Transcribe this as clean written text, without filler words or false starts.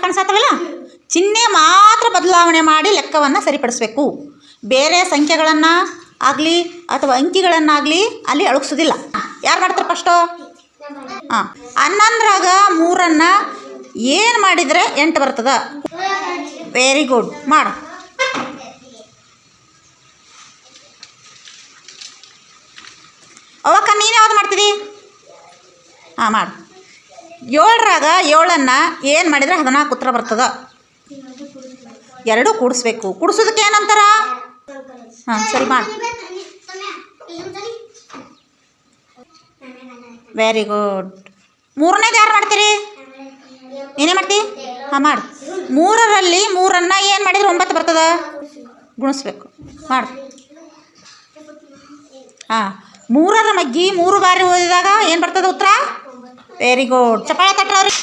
ಕಾಣಿಸತ್ತವಲ್ಲ, ಚಿಹ್ನೆ ಮಾತ್ರ ಬದಲಾವಣೆ ಮಾಡಿ ಲೆಕ್ಕವನ್ನು ಸರಿಪಡಿಸಬೇಕು. ಬೇರೆ ಸಂಖ್ಯೆಗಳನ್ನು ಆಗಲಿ ಅಥವಾ ಅಂಕಿಗಳನ್ನಾಗಲಿ ಅಲ್ಲಿ ಅಳಗ್ಸೋದಿಲ್ಲ. ಯಾರು ಮಾಡ್ತಾರೆ ಫಸ್ಟು? ಹಾಂ, 11ರಾಗ 3 ಏನು ಮಾಡಿದರೆ 8 ಬರ್ತದ. ವೆರಿ ಗುಡ್, ಮಾಡು. ಅವಕ್ಕ ನೀನು ಯಾವ್ದು ಮಾಡ್ತೀರಿ? ಹಾಂ, ಮಾಡು. 7ರಾಗ 7 ಏನು ಮಾಡಿದರೆ 14 ಉತ್ತರ ಬರ್ತದ. 2 ಕೂಡಿಸ್ಬೇಕು. ಕೂಡಿಸೋದಕ್ಕೆ ಏನಂತಾರ? ಹಾಂ, ಸರಿ, ಮಾಡು. Very good. 3ನೇದು ಯಾರು ಮಾಡ್ತೀರಿ? ನೀನೇ ಮಾಡ್ತೀವಿ? ಹಾಂ, ಮಾಡು. 3ರಲ್ಲಿ 3 ಏನು ಮಾಡಿದರೆ 9 ಬರ್ತದ. ಗುಣಿಸ್ಬೇಕು. ಮಾಡು. ಹಾಂ, 3ರ ಮಗ್ಗಿ 3 ಬಾರಿ ಓದಿದಾಗ ಏನು ಬರ್ತದೆ ಉತ್ತರ? Very good. ಚಪ್ಪಾಳೆ ತಟ್ರಿ ಅವ್ರಿಗೆ.